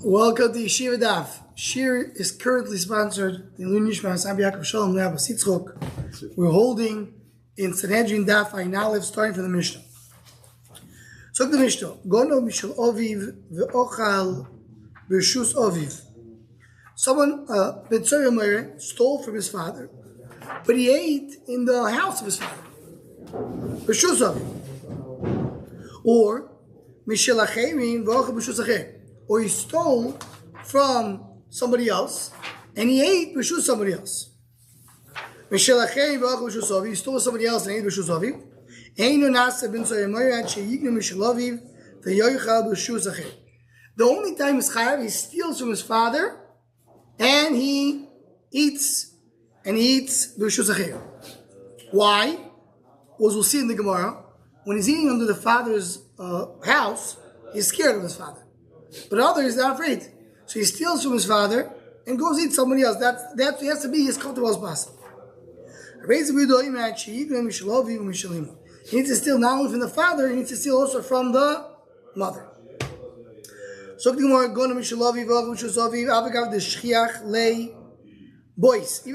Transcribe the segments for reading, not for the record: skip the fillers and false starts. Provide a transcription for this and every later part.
Welcome to Yeshiva Daf. Shir is currently sponsored in Lunishma Sabi Yaakov Shalom Le'Abba Sitzchok. We're holding in Sanhedrin Daf Ayin starting from the Mishnah. So the Mishnah, Gono Mishal Oviv ve'ochal b'rshus Oviv. Someone, Ben Tzorah stole from his father, but he ate in the house of his father. B'rshus Oviv. Or Mishal Acherin ve'ochal b'rshus Acher. Or he stole from somebody else and he ate b'rshus somebody else. Mishal Acherin ve'ochal b'rshus Oviv. He stole somebody else and ate b'rshus Oviv. The only time is chayav, he steals from his father and he eats b'rshus acher. Why? As we'll see in the Gemara, when he's eating under the father's house, he's scared of his father. But others, he's not afraid. So he steals from his father and goes eat somebody else. That has to be as comfortable as possible. He needs to steal not only from the father, he needs to steal also from the mother. So even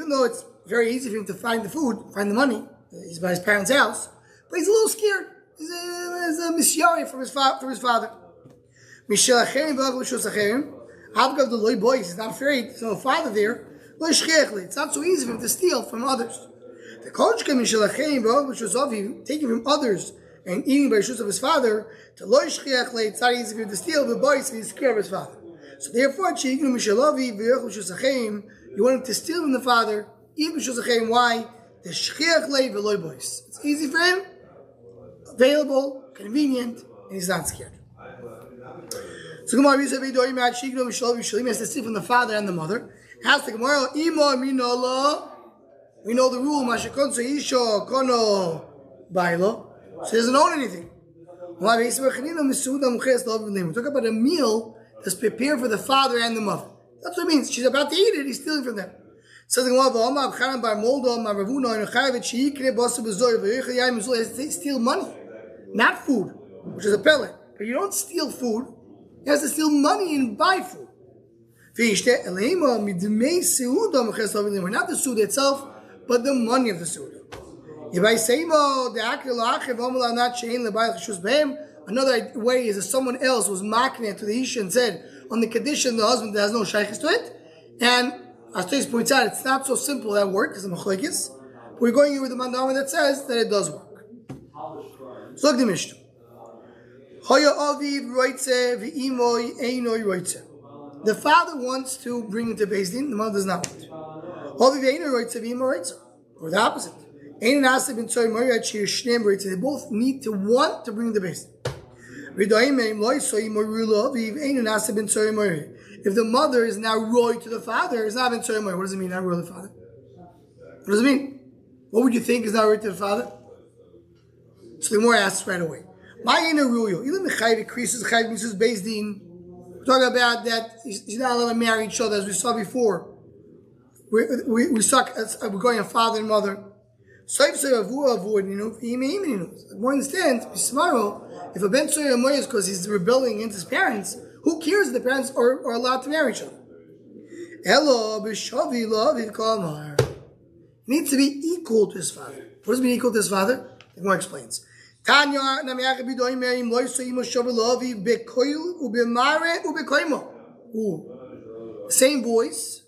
though it's very easy for him to find the food, find the money, he's by his parents' house, but he's a little scared. He's a misyari from his father. He's not afraid, there's no father there. It's not so easy for him to steal from others. The coach came taking from others and eating by reshus of his father, to it's not easy for him to steal, but boys, he's scared of his father. So therefore, you want him to steal from the father, eat reshus achim. Why? It's easy for him, available, convenient, and he's not scared. So Gemara has to steal from the father and the mother. Ask the Gemara, we know the rule, so he doesn't own anything. Talk about a meal that's prepared for the father and the mother. That's what it means. She's about to eat it, he's stealing from them. So the Gemara, steal money, not food, which is a pellet. But you don't steal food, you have to steal money and buy food. Not the suda itself, but the money of the suda. Another way is if someone else was makneh to the isha and said, on the condition the husband has no shaykhis to it, and as Tais points out, it's not so simple that works, because the machlekes. We're going here with the mandama that says that it does work. So look the Mishnah. The father wants to bring him to Beis Din, the mother does not want. Or the opposite. They both need to want to bring him to Beis Din. If the mother is now roy to the father, it's not been tzoy moy. What does it mean, not roy to the father? What does it mean? What would you think is not roy to the father? So the more asks right away. We're talking about that he's not allowed to marry each other, as we saw before. We're going on father and mother. More understand, if a Ben Tzorah is because he's rebelling against his parents, who cares if the parents are allowed to marry each other? He needs to be equal to his father. What does it mean equal to his father? The Gemara explains. Same voice,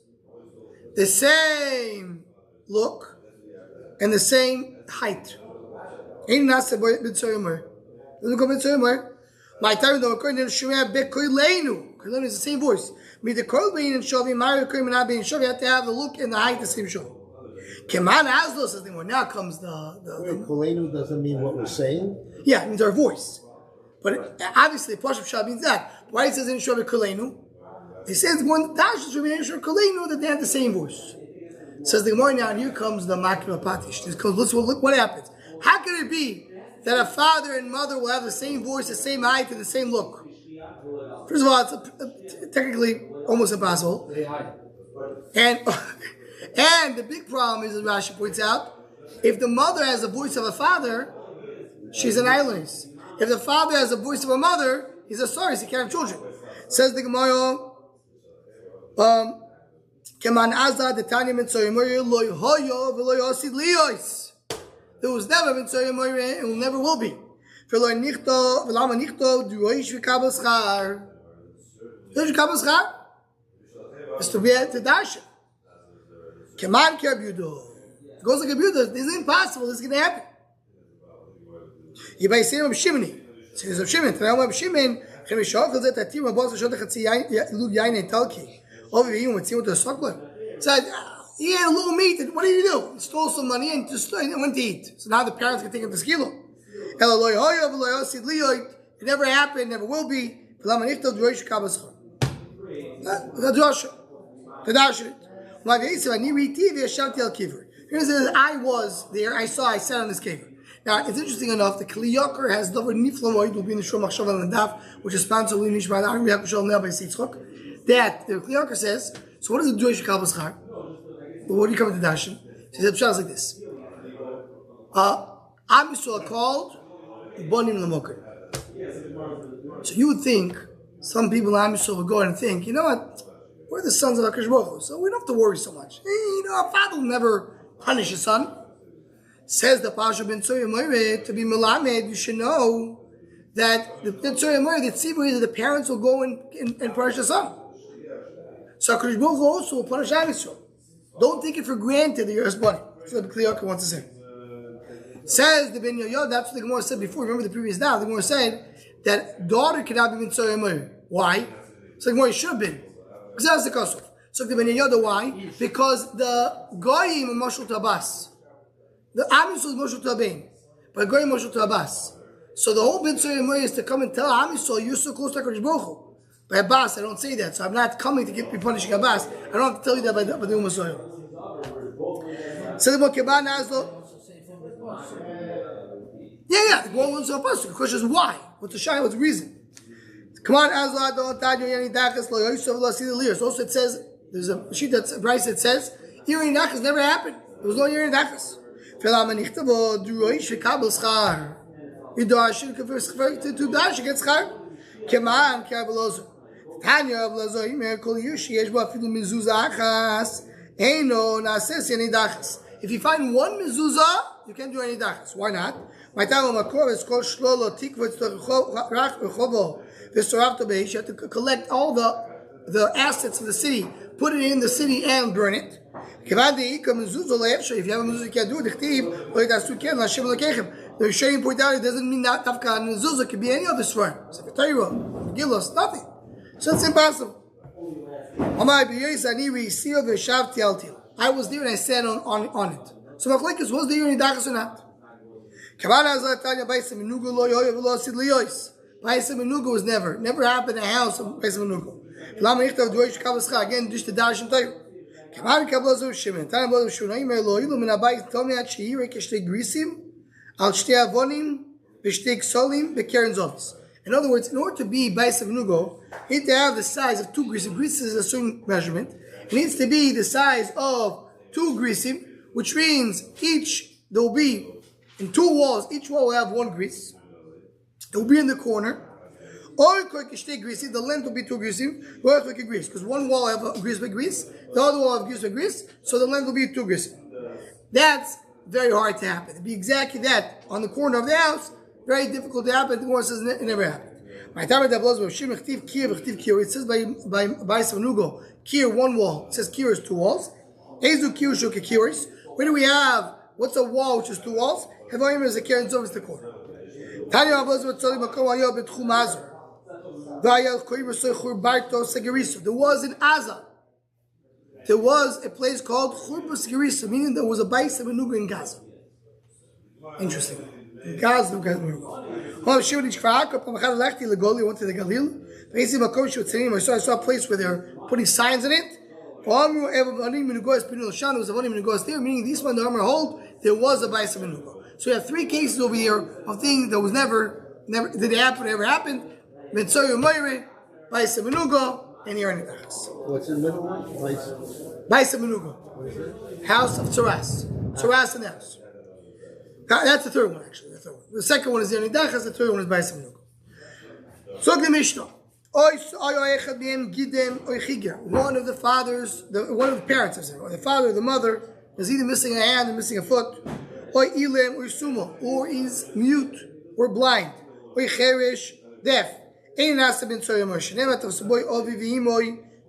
the same look, and the same height. Doesn't go Ben Tzorah. My time though, according to Shemaya, Bekoilenu is the same voice. The you have to have the look and the height the same show. Keman Aslo says the more. Now comes the Kolenu doesn't mean what we're saying? Yeah, it means our voice. But obviously, Pashup Shah means that. Why it says in Shov Kolenu? It says one Tash from Shov Kolenu that they have the same voice. Says the Gemara now, and here comes the Makra Patish. Look what happens. How can it be that a father and mother will have the same voice, the same height, and the same look? First of all, it's technically almost impossible. And the big problem is, as Rashi points out, if the mother has the voice of a father, she's an idoless. If the father has the voice of a mother, He's a sorry, he can't have children. Says the Gemara, Keman Azad the Tanya Mitzvah loy hoyo v'loy osid liyos. There was never Mitzvah and will never will be. V'loy nichto v'lama nichto duoish v'kabel schar. Duoish v'kabel schar is to be at the dash. Keman ki abudo. It goes like abudo. This is impossible. This is going to happen. Yibay say Reb Shimoni. Says Reb Shimon. Tanam Reb Shimon. Chemishov is that Tatim Rabos Shot Chatzi Lug Yain and Talki. Over here, when with the stockler, said he had a little meat. And what did he do? He stole some money and just went to eat. So now the parents can take him to skilo. It never happened. Never will be. Here's I was there. I sat on this cave. Now it's interesting enough. The Kli Yakar has the word Niflamoid will be in the Shul Machshav and Daf, which is sponsored by Yeshiva Daf by Sitzchok. That the Kli Yakar says. So what is the Jewish Kabbalah Schar? Well, what do you come to Dashin? He said like this. Am Yisrael called Bonim Lamoker. So you would think some people in Am Yisrael would go and think, you know what? We're the sons of HaKadosh Baruch Hu, so we don't have to worry so much. Our father will never punish his son. Says the Pasha ben Tzoya Moire, to be Melamed, you should know that the Tzoya Moire, the tzibur is that the parents will go and punish the son. So HaKadosh Baruch Hu also will punish Am Yisrael. Don't take it for granted that you're his buddy. That's what the Kli Yakar wants to say. Says the Ben Yoyo, that's what the Gemara said before. Remember the previous now, the Gemara said that daughter cannot be Ben Tzoya Moire. Why? So the Gemara should have been. Because that's the Kosov. So the Ben Yoyo, why? Because the Goyim are Moshul to Abbas. The Am Yisrael is Moshul to Abain, but Goyim Moshul to Abbas. So the whole Ben Tzoya Moire is to come and tell Am Yisrael, you're so close to HaKadosh Baruch Hu. By Abbas, I don't say that. So I'm not coming to be punishing Abbas. I don't have to tell you that by the Umasoyo. So the Mokeban Azlo. Yeah. The Gemara wants to Abbas. The question is why? What's the shy? What's the reason? Come on, Azlo. Don't tell you any dachas. Lo yosef lo see the leaders. Also, it says there's a sheet that's Bryce. It says hearing dachas never happened. There was no hearing dachas. Felam anichtabo duoish v'kabel schar. You do ashir to dash get schar. Come on, kabelozo. Tanya Ablazo Imer Kol Yushi Yeshba Fidu Mezuzah Achas Eino Nases Any Dachas. If you find one mezuzah, you can't do any dachas. Why not? My time makor is called shlolo tikvot rach rechovo v'soravto beish. You have to collect all the assets of the city, put it in the city, and burn it. If you have a mezuzah, you can't do it. The Rishonim point out it doesn't mean that tafka mezuzah could be any other swear. So if I tell you Gillos, nothing. So it's impossible. I was there and I sat on it. So Machlekes, was there any dachas or not? Baisa Menuga was never happened in a house of Baisa Menuga. Again, just the dash and tail. In other words, in order to be Baisa Menuga, you need to have the size of 2 grisim. Grisim is a certain measurement. It needs to be the size of 2 grisim, which means there will be in 2 walls, each wall will have 1 gris. It will be in the corner. Or the length will be 2 grisim, because one wall will have a gris by gris, the other wall will have gris by gris, so the length will be 2 grisim. That's very hard to happen. It'll be exactly that on the corner of the house. Very difficult to happen. The Gemara says it never happened. My time at the blows it says by Baisa Menuga, kir 1 wall. It says kir is 2 walls. Ezu kir shuk kiris. Where do we have? What's a wall which is 2 walls? Havoyim is a kir and zov is the corner. Tanya blows it tzoli makom ayo betchum azor. Vayal koyim soichur barto segeriso. There was in Gaza. There was a place called Churba Segeriso, meaning there was a Baisa Menuga in Gaza. Interesting. In Gaza, went to the Galil. I saw a place where they're putting signs in it. There was a there, meaning these one the Amar hold there was a Baisa Menuga. So we have 3 cases over here of things that was never did it happen, never happened. Baisa Menuga, and here in the house. What's in the middle one? Baisa Menuga. House of Tzaras. Tzaras in the house. That's the 3rd one, actually. The second one is the Dachas, the 3rd one is Baisa Menuga. So the Mishnah. One of the fathers, one of the parents, or the father or the mother, is either missing a hand or missing a foot, or is mute or blind, or deaf. It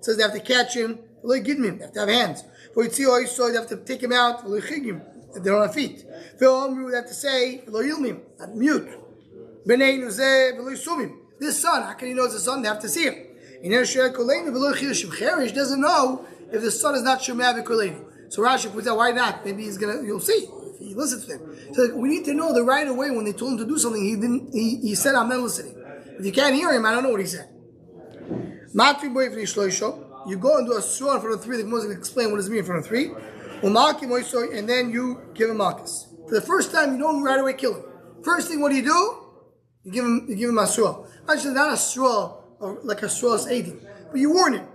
says they have to catch him, they have to have hands. They have to take him out, they don't have feet. They have to say, mute. This son, how can he know it's a son? They have to see him. Cherish doesn't know if the son is not Shemah v'Kolenu. So Rashi puts out, why not? Maybe you'll see if he listens to them. So we need to know that right away when they told him to do something, he said, I'm not listening. If you can't hear him, I don't know what he said. You go and do a surah in front of three. The Gemara is going to explain what does it mean in front of three. And then you give him malchus. For the first time, you don't right away kill him. First thing, what do? You give him a surah. Actually, not a surah, like a surah is 80, but you warn him.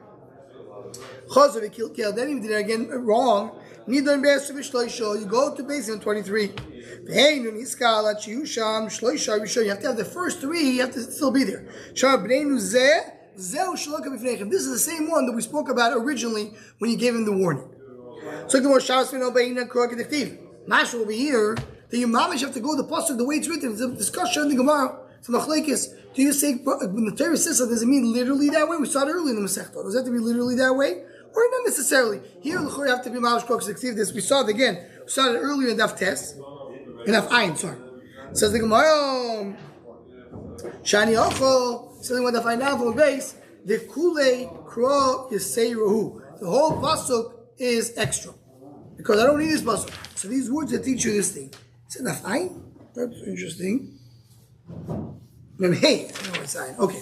Then he did it again wrong. You go to base in 23. You have to have the first three, you have to still be there. This is the same one that we spoke about originally when you gave him the warning. So the Mashal over here, the Yimamish have to go the pasuk the way it's written. It's a discussion in the Gemara. It's a machlekes. Do you say when the Torah says so, does it mean literally that way? We saw it early in the Masechta. Does that have to be literally that way? Or not necessarily. Here, you have to be Mamash Krok this. We saw it again. We saw it earlier in Daf Tes. In Daf Ayin, sorry. Says the Gemara, Shani Ocho, something with Daf Ayin now from base, the Kule Kro Yiseiruhu. The whole pasuk is extra. Because I don't need this pasuk. So these words that teach you this thing. Is it Daf Ayin? That's interesting. Hey, I know what it's saying. Okay.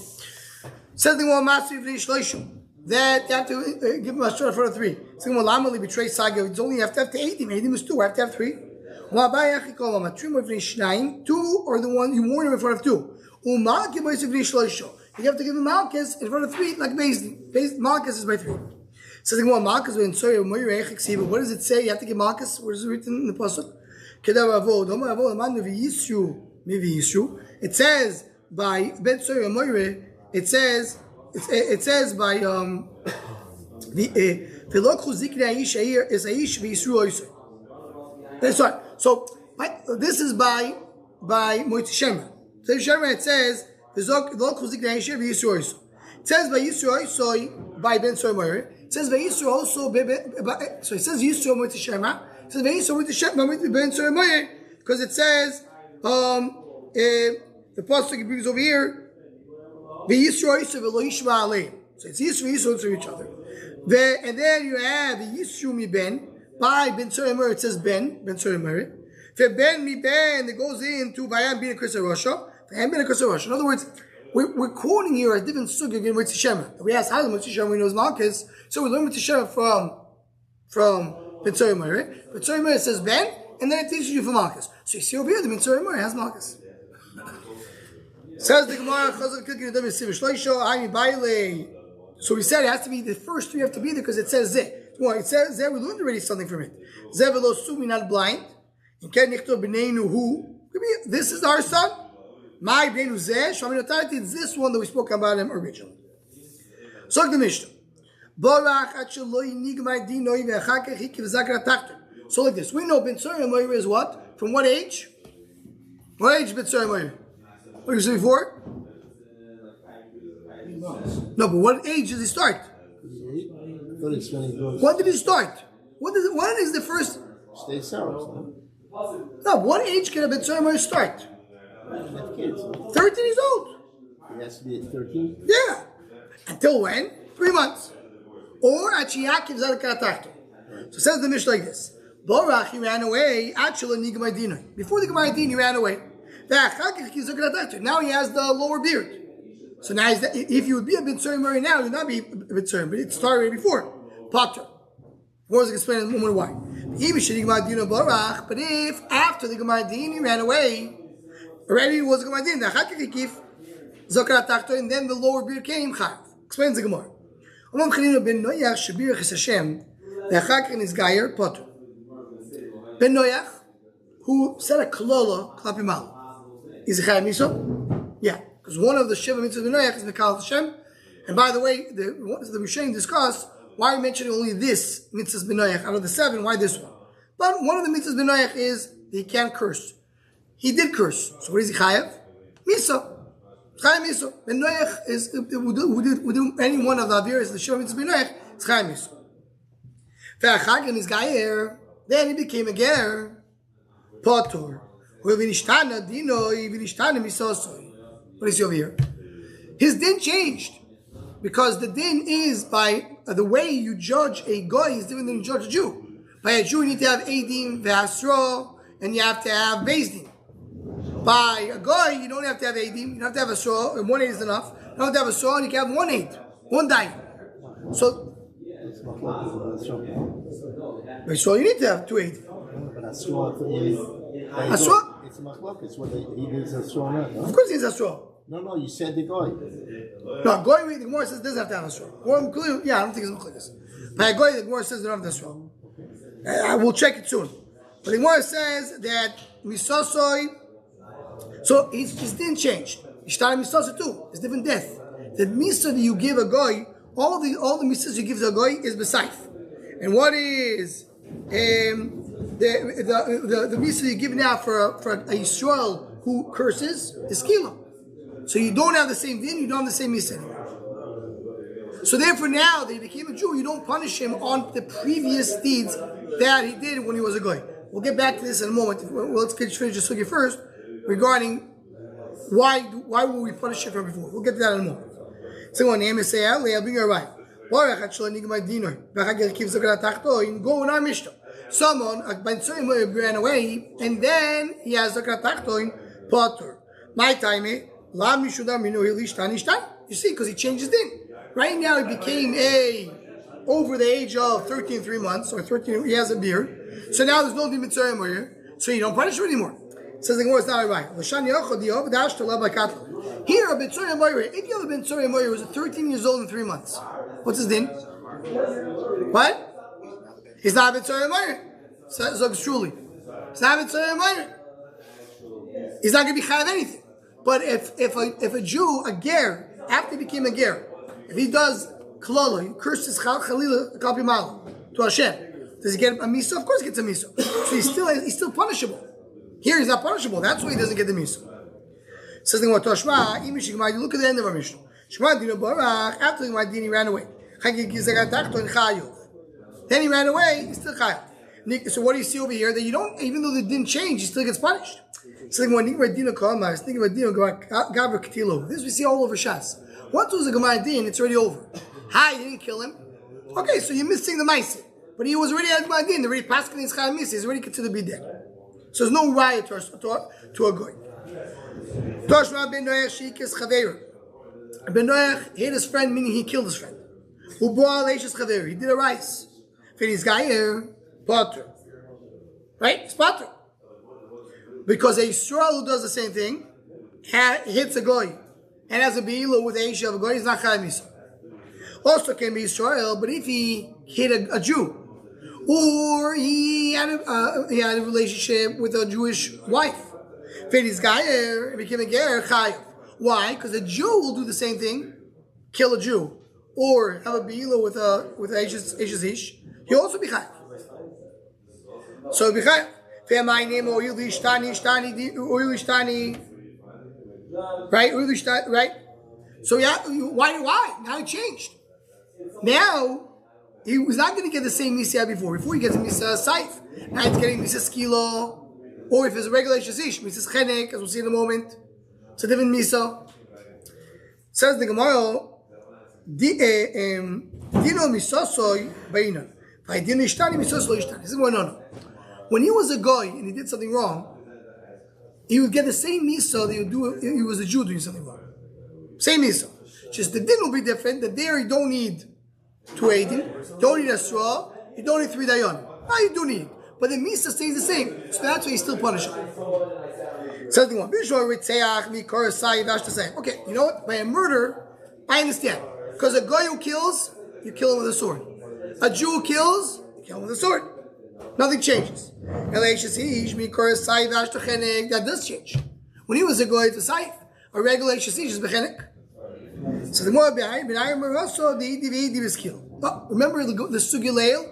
Says the Gemara, Master Yivnei Shloishim. That you have to give him a shot for 3. So Lamali betray Saga. It's only you have to have 8. 8 is 2. I have to have 3. 2 or the one you warn him in front of 2. You have to give him Malchus in front of 3, like Bezdin. Malchus is by 3. So the one Malchus when what does it say? You have to give Malchus. What is it written in the pasuk? It says by Bet Soyer Moire. It says by that's right. So this is by Moitzi Shema. So it says it says by Yisro by Ben Soyer. It says by Yisro also so it says Yisro Moitzi Shema. It says by Yisro Moitzi Shema Ben Soyer because it says the pasuk brings over here. So it's Yisro to each other. And then you have the Yisru mi ben. By Ben Soyer it says Ben Soyer Merit. Ben mi ben, it goes into Vayam bin Krisa Rasha. Vayam bin Krisa Rasha. In other words, we're quoting here a different sugya again with Shema. We ask how much Shema we know is Malchus. So we learn with Shema from Ben Soyer Merit. Ben Soyer Merit says Ben, and then it teaches you from Malchus. So you see over here the Ben Soyer Merit has Malchus. Says the Gemara, so we said it has to be the first 3 have to be there because it says Zeh. Well, it says Zeh, we learned already something from it. Zeh velo sumi, not blind. This is our son. My bnenu Zeh, it's this one that we spoke about him originally. So the Mishnah. So like this, we know Ben Soyer Moyer is what? From what age? What age Ben Soyer Moyer? What did you say before? No, but what age does he start? When did he start? When is the first? Stay sour. No, what age can a Ben Soyer Moyer start? 13 years old. He has to be at 13? Yeah. Until when? 3 months. Or at Shiakiv Zalakaratachto. So it says the Mishnah like this. Borach, he ran away. Before the Gemara Din, he ran away. Now he has the lower beard. So now if you would be a Ben Soyer Merit now, you would not be a Ben Soyer, but it started before. Potter. More to explain in a moment why. But if after the Gemara Din he ran away, already was the Gemara Din, and then the lower beard came, explains the Gemara. Ben Noyach, who said a klola, klapimal. Is it Chayim Miso? Yeah. Because one of the Shiva mitzvahs b'noyach is Mekal Hashem. And by the way, the Rishonim discuss why are we mentioning only this mitzvahs b'noyach out of the 7. Why this one? But one of the mitzvahs b'noyach is that he can't curse. He did curse. So what is he chayav? Misa. Chayav misa. B'noyach is who do any one of the aviras the Shiva mitzvahs b'noyach. It's chayav misa. Ve'achagim is gayer. Then he became a ger. Potor. What do you see over here? His din changed. Because the din is by the way you judge a goy is different than you judge a Jew. By a Jew you need to have Eidim, Ve'asro, and you have to have Beis Din. By a goy you don't have to have Eidim, you don't have to have Asro, and 1 8 is enough. You don't have to have Asro, and you can have 1 8, 1 dime. So you need to have 2 8. Asro? It's machlokes whether he needs a straw or not. Of course he needs Asro. No, you said the guy. No, Goy, the Gemara says doesn't have to have a straw. Yeah, I don't think it's Mechlikas. But Goy, the Gemara says they don't have the straw. I will check it soon. But the Gemara says that Misosoi, so his din changed. Ishtara Misosoi too. It's different death. The Miso that you give a Goy, all the Misos you give to a Goy is Besaif. And what is the Miso you give now for a Yisrael who curses is Kilo. So you don't have the same din, you don't have the same misa anymore. So therefore now that he became a Jew, you don't punish him on the previous deeds that he did when he was a goy. We'll get back to this in a moment. Let's finish the sugya first regarding why will we punish him from before. We'll get to that in a moment. So one name is say, I'll bring you right. Go in our Mishnah. Someone ran away and then he has a Tachtoin Potter. My time you see, because he changed his din. Right now he became over the age of 13 3 months, or 13, he has a beard. So now there's no din mitzvah here, so you don't punish him anymore. Says the Gemara, it's not right. Here a B'tzorah Moira, if you have a B'tzorah Moira who was 13 years old in 3 months, what's his din? What? He's not a B'tzorah Moira. So truly, he's not a B'tzorah Moira. He's not going to be chayav anything. But if a Jew, a ger, after he became a ger, if he does klala, he curses chalila kalpimala to Hashem, does he get a miso? Of course he gets a miso. So he's still punishable. Here he's not punishable. That's why he doesn't get the miso. Says the Gemara, Toshma, you look at the end of our Mishnah. Shema dino barach, after the Gemara he ran away. Then he ran away, he's still chayav. So what do you see over here? That you don't, even though they didn't change, he still gets punished. So this we see all over Shas. Once it was a Gemara Din, it's already over. Hi, you didn't kill him. Okay, so you're missing the Maaseh. But he was already at Gemara Din, already passing his Chayim Misa, he's already considered to be dead. So there's no riot to a goy. Toshma ben Noach shikes chaveru. Ben Noach hit his friend, meaning he killed his friend. Uboal eishes chaveru. He did a rice. Finis gayer potter. Right? It's potter. Because a Yisrael who does the same thing hits a goy and has a be'ilah with a Isha of a goy, he's not chayav misa. Also can be Yisrael, but if he hit a Jew or he had a relationship with a Jewish wife, Fedi's gayer became a ger chayav. Why? Because a Jew will do the same thing, kill a Jew, or have a be'ilah with a Isha's ish. He'll also be chayav. So be chayav. Right? Right? So yeah, why? Now it changed. Now he was not going to get the same Misa before. Before he gets Misa Saif. Now he's getting Misa Skilo. Or if it's a regular Shazish, Misa Chenek, as we'll see in a moment. It's a different Misa. Says the Gemara, Dino Misosoy Baina. Dino Ishtani Misosoy Ishtani. This is going on. When he was a guy and he did something wrong, he would get the same miso that he would do if he was a Jew doing something wrong. Same miso. Just the din will be different. That there you don't need 2 eidim, don't need a straw, you don't need 3 dayan. Now you do need, but the miso stays the same. So that's why he's still punishable. Something one. Okay, you know what? By a murder, I understand. Because a guy who kills, you kill him with a sword. A Jew who kills, you kill him with a sword. Nothing changes. That does change. When he was a goy to Saif, a regular Shasish is Bechenek. So the more behind, also the Idi skill. But remember the Sugilel?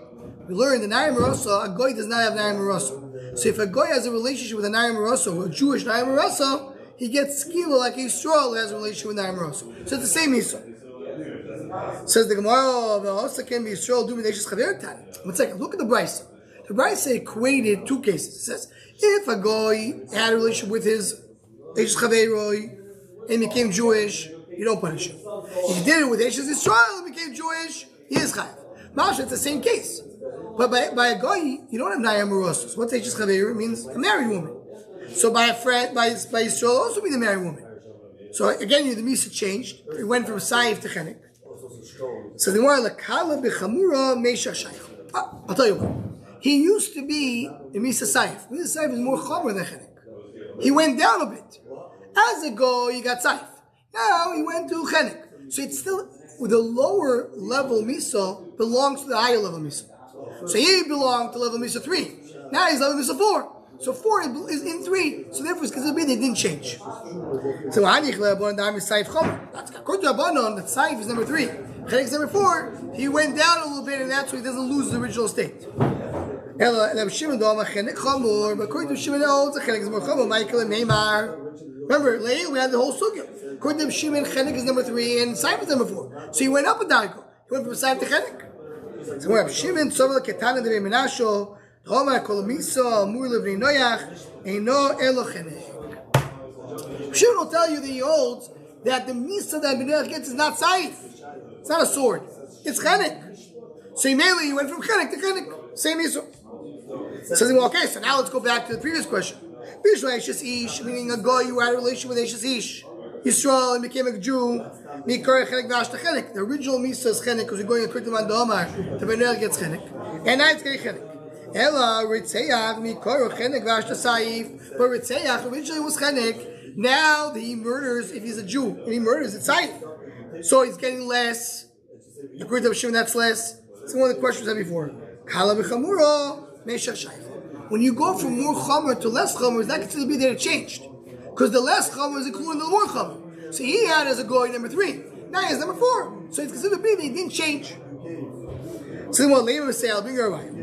We learned the Nayim Marasa, a Goy does not have Nayim Marasa. So if a Goy has a relationship with a Nayim Marasa, or a Jewish Nayim Marasa, he gets skila like a Yisrael has a relationship with Nayim Marasa. So it's the same Yisrael. Says the Gemara, the Hosta can be Yisrael do with Eishes Chaver Tani. 1 second, look at the Brisa. The Brisa equated two cases. It says, if a Goy had a relationship with his Eishes Chaveroi and became Jewish, you don't punish him. If he did it with Eishes Yisrael and became Jewish, he is Chayav. Masha, it's the same case. But by a Goy, you don't have Nayim Marasa. So what's Eishes Chaver? It means a married woman. So by a friend, by Yisrael, also means a married woman. So again, the Misa changed. It went from Saif to Chenek. So the more Lakala Bechamura Meisha Shaykh. I'll tell you what. He used to be a Misa Saif. Misa Saif is more Chomer than Chenek. He went down a bit. As a Goy, he got Saif. Now he went to Chenek. So it's still, the lower level Misa belongs to the higher level Misa. So he belonged to level Misa 3. Now he's level Misa 4. So 4 is in 3. So therefore, because they didn't change. So according to Abanon, that Saif is number 3. Chenek is number 4. He went down a little bit, and that's why he doesn't lose the original state. But according to Shimon, Chenek is more Chomer. Remember, later we had the whole sugya. According to Shimon, Chenek is number 3, and Saif is number 4. So he went up a daigo. He went from Saif to Chenek. So we have Shimon, Sovel Ketana de Menasho. Shimon will tell you that he holds that the Misa that B'nai gets is not Saif. It's not a sword. It's Chenek. So mainly he went from Chenek to Chenek. Same Misa. Says, well, okay, so now let's go back to the previous question. Meaning a guy who had a relation with Eishes Ish. Yisrael and became a Jew. The original Misa is Chenek because we're going to Kritam and Omar. The B'nai gets Chenek. And now it's getting Chenek. Ella Ritzeach Mikoro Chenek Vashta Saif. But Ritzeach originally was Chenek. Now that he murders, if he's a Jew and he murders, it's Saif. So he's getting less. According to Shimon, that's less. It's one of the questions I had before. Kala b'chamuro meisha shayf. When you go from more chamer to less chamer, it's not considered to be that it changed, because the less chamer is included in the more chamer. So he had as a goy number 3. Now he has number 4. So it's considered to be that it didn't change. So then what later will say, I'll bring her right. You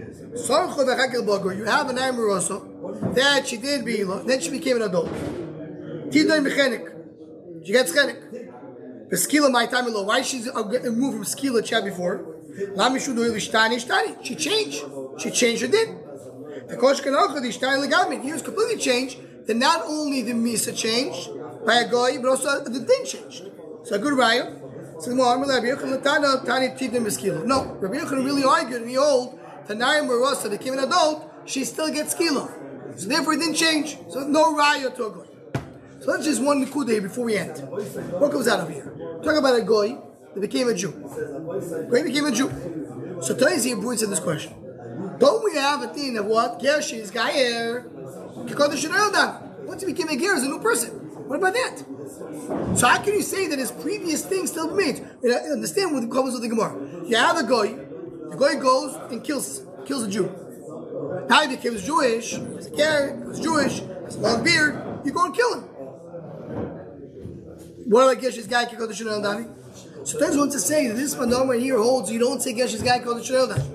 have a Nayim Marasa that she did be, then she became an adult. She gets Chenek. The skila my time below. Why she's removed from skila chat before? She changed. She changed her din. The he was completely changed. Then not only the Misa changed by a goy, but also the din changed. So a good raya. So no, Rabbi Yochanan really argued and he hold the Nayim Marasa became an adult, she still gets skila. So therefore it didn't change. So no raya to a goy. So that's just one nikuda here before we end. What comes out of here? Talk about a goy that became a Jew. Goy became a Jew. So today's here brings in this question. Don't we have a thing of what? Gersh is Gayer. Once he became a Ger, is a new person. What about that? So how can you say that his previous thing still remains? Understand what comes with the Gemara. You have a goy. The goy goes and kills a Jew. Now he becomes Jewish. He's a Ger. He's Jewish. Has a long beard. You go and kill him. What about Gersh's guy called the Shonel Dani? So Taz wants to say that this Manoma here holds you don't say Gersh's guy called the Shonel Dani.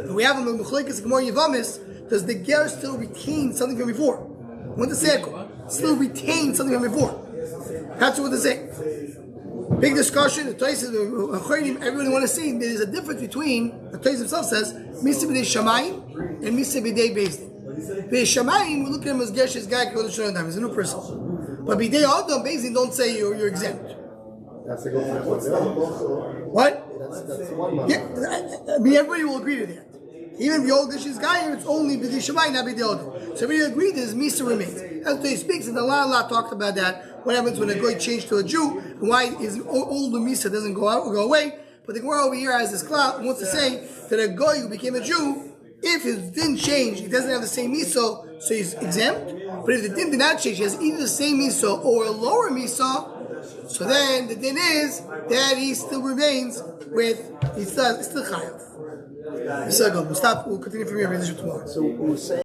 But we have him in Mechlikas Gemara Yavamis. Does the Ger still retain something from before? When the circle still retain something from before? That's what they say. Big discussion. The Taz everybody want to see there is a difference between the Taz himself says Misa b'dei Shamayim and Misa b'dei Bezdin. B'dei Shamayim we look at him as Gersh's guy called the Shonel Dani. He's a new person. But b'dei Adam Bezdin don't say you're exempt. That's a good one. What? That's one. Yeah, I mean everybody will agree to that. Even the old Gersh's guy here, it's only b'dei Shamayim, not b'dei Adam. So everybody agreed that his Misa remains. As he speaks, and the Allah talked about that. What happens when a goy changed to a Jew, and why his older Misa doesn't go away. But the Gemara over here has this cloud and wants to say that a goy who became a Jew, if his din changed, he doesn't have the same Misa, so he's exempt. But if the din did not change, he has either the same Misa or a lower Misa, so then the din is that he still remains with, he's still chayav. We'll stop, we'll continue from here tomorrow. So we'll say